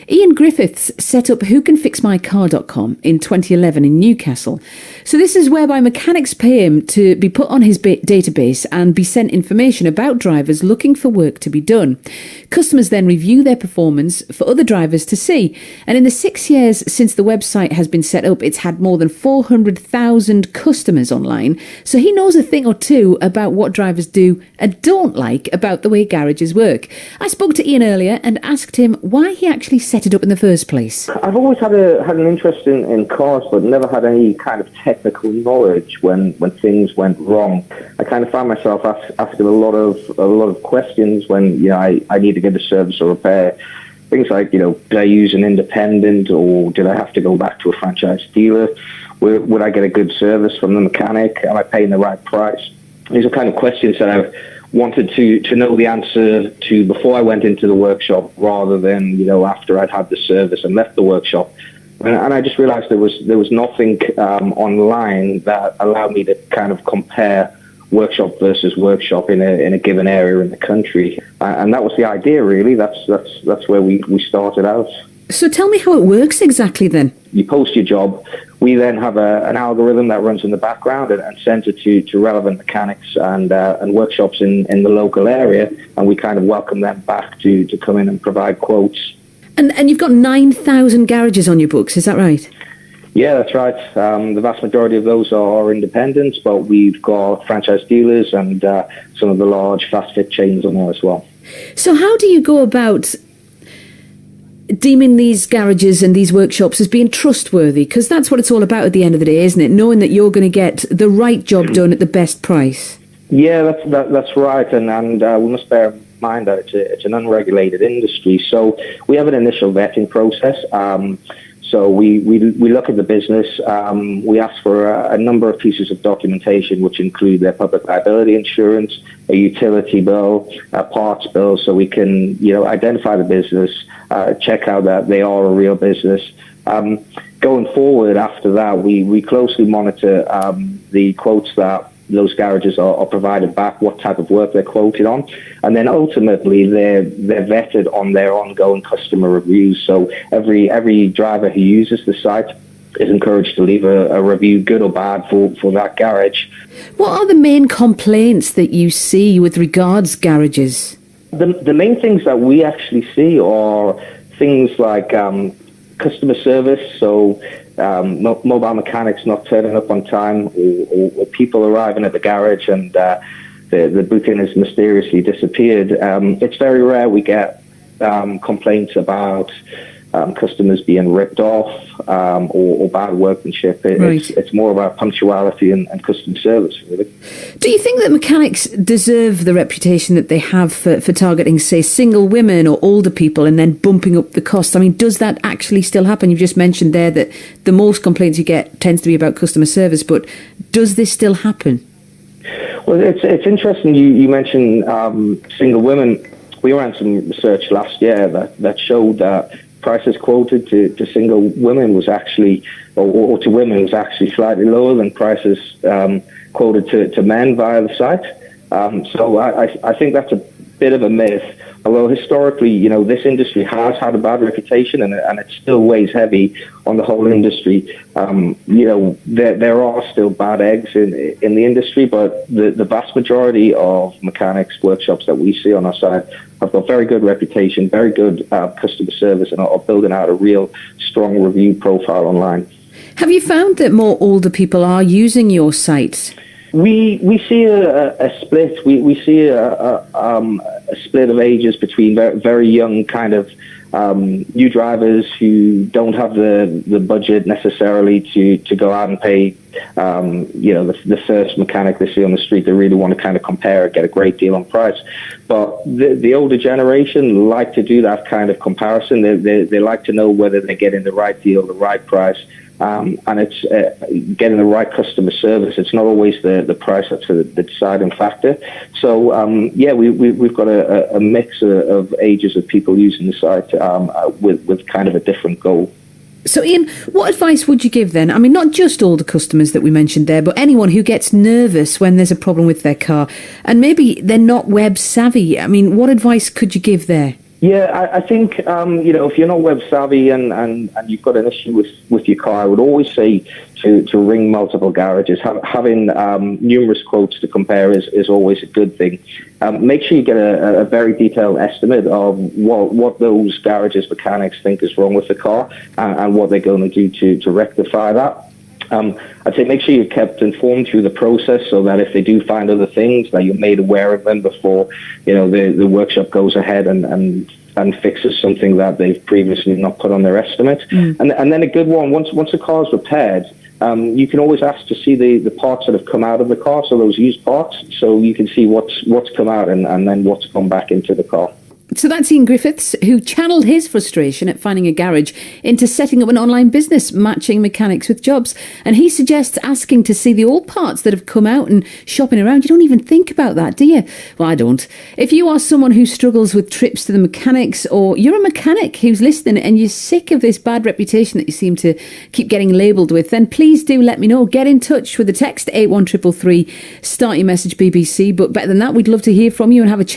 Ian Griffiths set up WhoCanFixMyCar.com in 2011 in Newcastle. So this is whereby mechanics pay him to be put on his database and be sent information about drivers looking for work to be done. Customers then review their performance for other drivers to see. And in the 6 years since the website has been set up, it's had more than 400,000 customers online. So he knows a thing or two about what drivers do and don't like about the way garages work. I spoke to Ian earlier and asked him why he actually set it up in the first place. I've always had an interest in cars, but never had any kind of technical knowledge when things went wrong. I kind of found myself asking a lot of questions when I need to get a service or repair. Things like, did I use an independent, or did I have to go back to a franchise dealer? Would I get a good service from the mechanic? Am I paying the right price? These are kind of questions that I've wanted to know the answer to before I went into the workshop, rather than after I'd had the service and left the workshop. And I just realized there was nothing online that allowed me to kind of compare workshop versus workshop in a given area in the country. And that was the idea, really. That's where we started out. So tell me how it works exactly then. You post your job. We then have an algorithm that runs in the background and sends it to relevant mechanics and workshops in the local area, and we kind of welcome them back to come in and provide quotes. And you've got 9,000 garages on your books, is that right? Yeah, that's right. The vast majority of those are independents, but we've got franchise dealers and some of the large fast fit chains on there as well. So how do you go about deeming these garages and these workshops as being trustworthy? Because that's what it's all about at the end of the day, isn't it? Knowing that you're going to get the right job done at the best price. Yeah, that's right. And we must bear in mind that it's an unregulated industry. So we have an initial vetting process. So we look at the business. We ask for a number of pieces of documentation, which include their public liability insurance, a utility bill, a parts bill, so we can identify the business, check out that they are a real business. Going forward after that, we closely monitor the quotes that those garages are provided back, what type of work they're quoted on, and then ultimately they're vetted on their ongoing customer reviews. So every driver who uses the site is encouraged to leave a review, good or bad, for that garage. What are the main complaints that you see with regards garages? The main things that we actually see are things like customer service, so mobile mechanics not turning up on time, or people arriving at the garage and the booking has mysteriously disappeared. It's very rare we get complaints about customers being ripped off or bad workmanship. It's more about punctuality and customer service, really. Do you think that mechanics deserve the reputation that they have for targeting, say, single women or older people and then bumping up the costs? I mean, does that actually still happen? You've just mentioned there that the most complaints you get tends to be about customer service, but does this still happen? Well, it's interesting you mentioned single women. We ran some research last year that showed that prices quoted to single women was actually, or to women, was actually slightly lower than prices quoted to men via the site. So I think that's a bit of a myth. Although historically, this industry has had a bad reputation, and it still weighs heavy on the whole industry. There are still bad eggs in the industry, but the vast majority of mechanics workshops that we see on our site have got very good reputation, very good customer service, and are building out a real strong review profile online. Have you found that more older people are using your site? We see a split. We see a split of ages between very young kind of new drivers who don't have the budget necessarily to go out and pay the first mechanic they see on the street. They really want to kind of compare, get a great deal on price. But the older generation like to do that kind of comparison. They like to know whether they're getting the right deal, the right price. And it's getting the right customer service. It's not always the price that's the deciding factor. So, we've got a mix of ages of people using the site with kind of a different goal. So, Ian, what advice would you give then? I mean, not just older customers that we mentioned there, but anyone who gets nervous when there's a problem with their car and maybe they're not web savvy. I mean, what advice could you give there? Yeah, I think, if you're not web savvy and you've got an issue with your car, I would always say to ring multiple garages. Having numerous quotes to compare is always a good thing. Make sure you get a very detailed estimate of what those garages mechanics think is wrong with the car and what they're going to do to rectify that. I'd say make sure you're kept informed through the process so that if they do find other things, that you're made aware of them before, the workshop goes ahead and fixes something that they've previously not put on their estimate. And then a good one, once a car's repaired, you can always ask to see the parts that have come out of the car, so those used parts, so you can see what's come out and then what's come back into the car. So that's Ian Griffiths, who channeled his frustration at finding a garage into setting up an online business, matching mechanics with jobs. And he suggests asking to see the old parts that have come out and shopping around. You don't even think about that, do you? Well, I don't. If you are someone who struggles with trips to the mechanics, or you're a mechanic who's listening and you're sick of this bad reputation that you seem to keep getting labelled with, then please do let me know. Get in touch with the text 81333, start your message BBC. But better than that, we'd love to hear from you and have a chat.